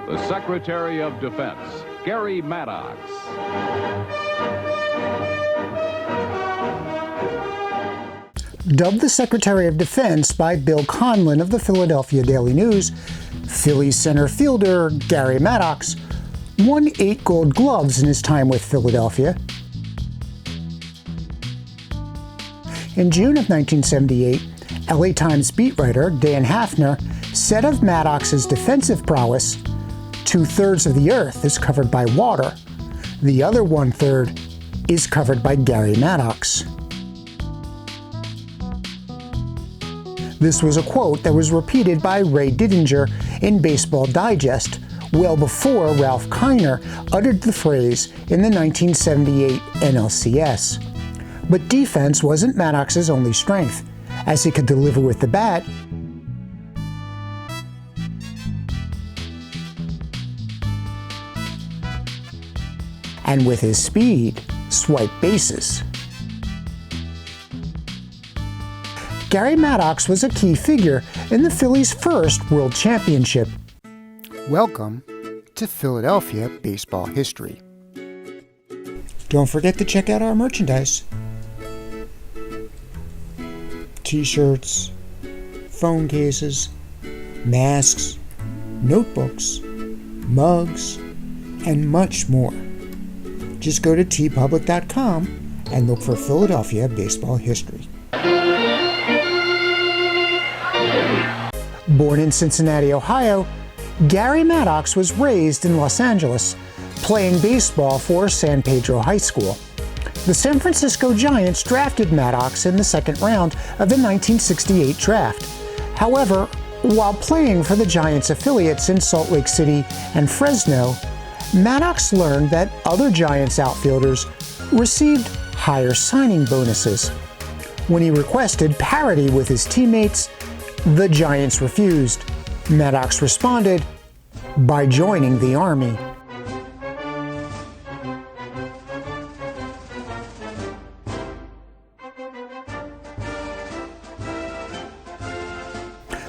the Secretary of Defense, Garry Maddox. Dubbed the Secretary of Defense by Bill Conlon of the Philadelphia Daily News, Phillies center fielder Garry Maddox won 8 Gold Gloves in his time with Philadelphia. In June of 1978, LA Times beat writer Dan Hafner said of Maddox's defensive prowess, 2/3 of the earth is covered by water. The other 1/3 is covered by Garry Maddox. This was a quote that was repeated by Ray Didinger in Baseball Digest well before Ralph Kiner uttered the phrase in the 1978 NLCS. But defense wasn't Maddox's only strength, as he could deliver with the bat and with his speed, swipe bases. Garry Maddox was a key figure in the Phillies' first World Championship. Welcome to Philadelphia baseball history. Don't forget to check out our merchandise. T-shirts, phone cases, masks, notebooks, mugs, and much more. Just go to tpublic.com and look for Philadelphia baseball history. Born in Cincinnati, Ohio, Garry Maddox was raised in Los Angeles, playing baseball for San Pedro High School. The San Francisco Giants drafted Maddox in the second round of the 1968 draft. However, while playing for the Giants affiliates in Salt Lake City and Fresno, Maddox learned that other Giants outfielders received higher signing bonuses. When he requested parity with his teammates, the Giants refused. Maddox responded by joining the Army.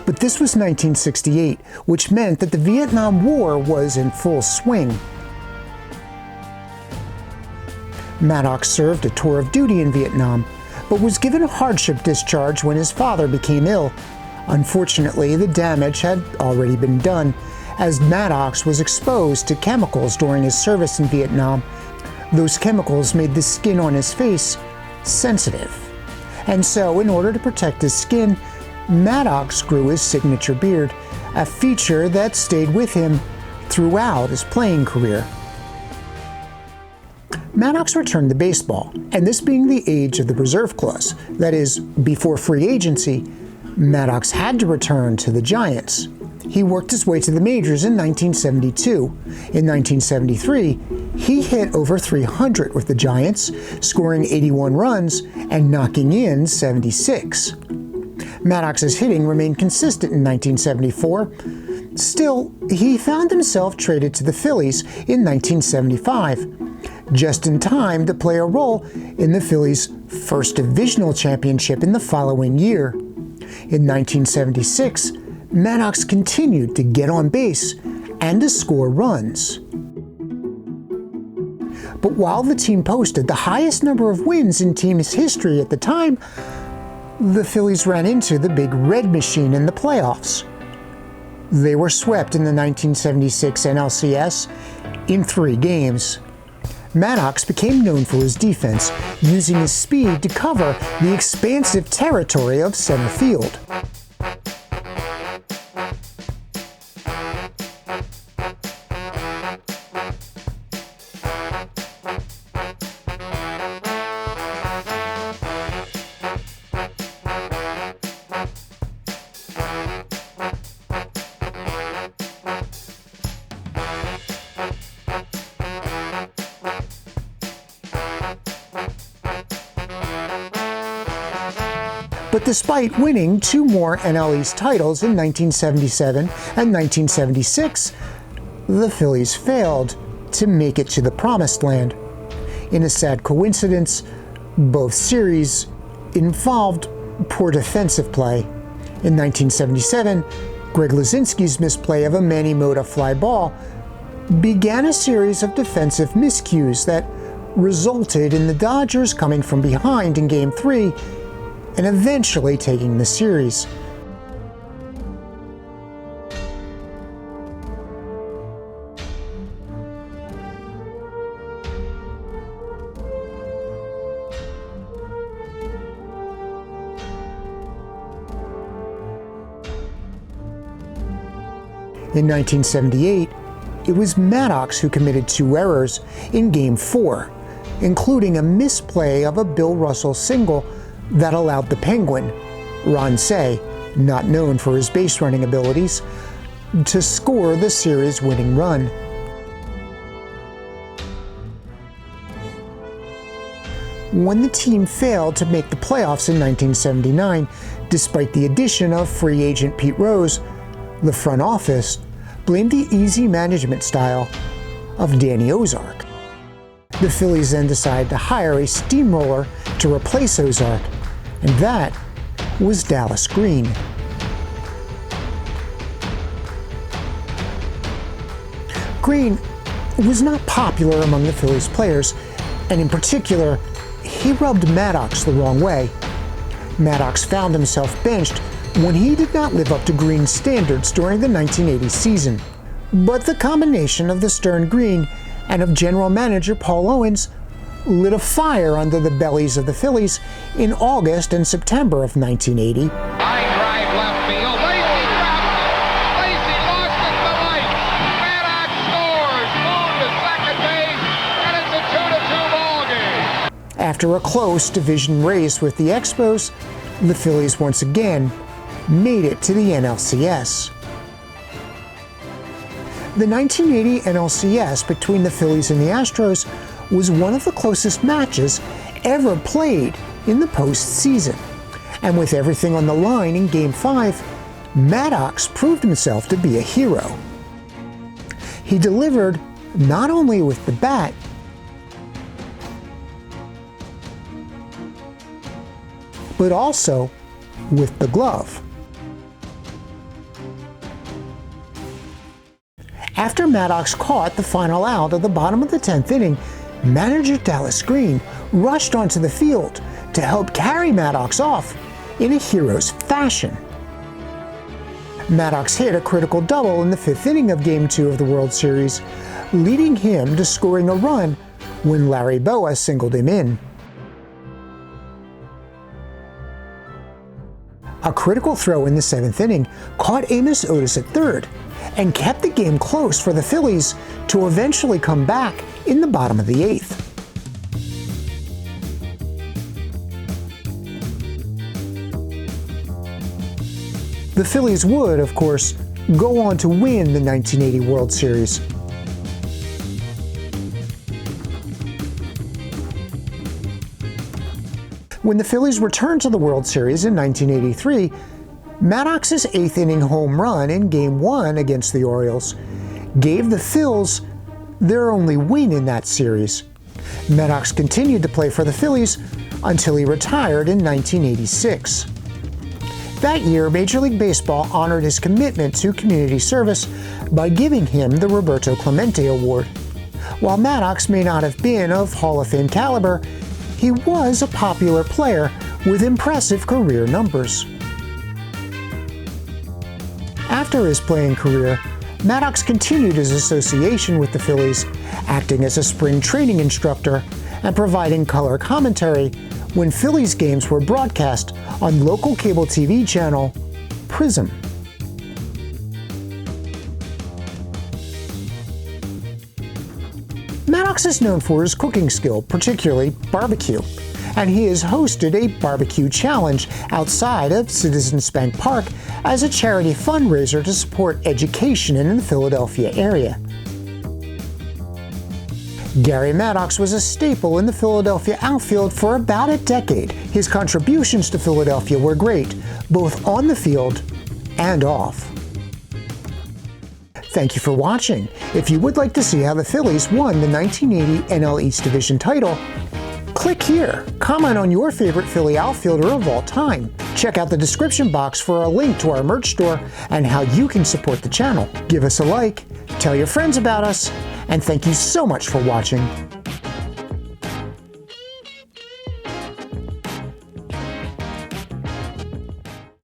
But this was 1968, which meant that the Vietnam War was in full swing. Maddox served a tour of duty in Vietnam, but was given a hardship discharge when his father became ill. Unfortunately, the damage had already been done, as Maddox was exposed to chemicals during his service in Vietnam. Those chemicals made the skin on his face sensitive. And so, in order to protect his skin, Maddox grew his signature beard, a feature that stayed with him throughout his playing career. Maddox returned to baseball, and this being the age of the reserve clause, that is, before free agency, Maddox had to return to the Giants. He worked his way to the majors in 1972. In 1973, he hit over .300 with the Giants, scoring 81 runs and knocking in 76. Maddox's hitting remained consistent in 1974. Still, he found himself traded to the Phillies in 1975, just in time to play a role in the Phillies' first divisional championship in the following year. In 1976, Maddox continued to get on base and to score runs. But while the team posted the highest number of wins in team's history at the time, the Phillies ran into the Big Red Machine in the playoffs. They were swept in the 1976 NLCS in 3 games. Maddox became known for his defense, using his speed to cover the expansive territory of center field. But despite winning 2 more NL East titles in 1977 and 1976, the Phillies failed to make it to the promised land. In a sad coincidence, both series involved poor defensive play. In 1977, Greg Luzinski's misplay of a Manny Mota fly ball began a series of defensive miscues that resulted in the Dodgers coming from behind in Game 3 and eventually taking the series. In 1978, it was Maddox who committed 2 errors in Game 4, including a misplay of a Bill Russell single that allowed the Penguin, Ron Cey, not known for his base running abilities, to score the series-winning run. When the team failed to make the playoffs in 1979, despite the addition of free agent Pete Rose, the front office blamed the easy management style of Danny Ozark. The Phillies then decided to hire a steamroller to replace Ozark, and that was Dallas Green. Green was not popular among the Phillies players, and in particular, he rubbed Maddox the wrong way. Maddox found himself benched when he did not live up to Green's standards during the 1980 season. But the combination of the stern Green and of general manager Paul Owens lit a fire under the bellies of the Phillies in August and September of 1980. Line drive left field. Lacy dropped it. Lacy lost it to light. Maddox scores. Moon to second base, and it's a 2-2 ball game. After a close division race with the Expos, the Phillies once again made it to the NLCS. The 1980 NLCS between the Phillies and the Astros was one of the closest matches ever played in the postseason. And with everything on the line in Game 5, Maddox proved himself to be a hero. He delivered not only with the bat, but also with the glove. After Maddox caught the final out of the bottom of the 10th inning, manager Dallas Green rushed onto the field to help carry Maddox off in a hero's fashion. Maddox hit a critical double in the 5th inning of Game 2 of the World Series, leading him to scoring a run when Larry Bowa singled him in. A critical throw in the 7th inning caught Amos Otis at third and kept the game close for the Phillies to eventually come back in the bottom of the 8th. The Phillies would, of course, go on to win the 1980 World Series. When the Phillies returned to the World Series in 1983, Maddox's 8th inning home run in Game 1 against the Orioles gave the Phils their only win in that series. Maddox continued to play for the Phillies until he retired in 1986. That year, Major League Baseball honored his commitment to community service by giving him the Roberto Clemente Award. While Maddox may not have been of Hall of Fame caliber, he was a popular player with impressive career numbers. After his playing career, Maddox continued his association with the Phillies, acting as a spring training instructor and providing color commentary when Phillies games were broadcast on local cable TV channel Prism. Maddox is known for his cooking skill, particularly barbecue, and he has hosted a barbecue challenge outside of Citizens Bank Park as a charity fundraiser to support education in the Philadelphia area. Garry Maddox was a staple in the Philadelphia outfield for about a decade. His contributions to Philadelphia were great, both on the field and off. Thank you for watching. If you would like to see how the Phillies won the 1980 NL East Division title, click here. Comment on your favorite Philly outfielder of all time. Check out the description box for a link to our merch store and how you can support the channel. Give us a like, tell your friends about us, and thank you so much for watching.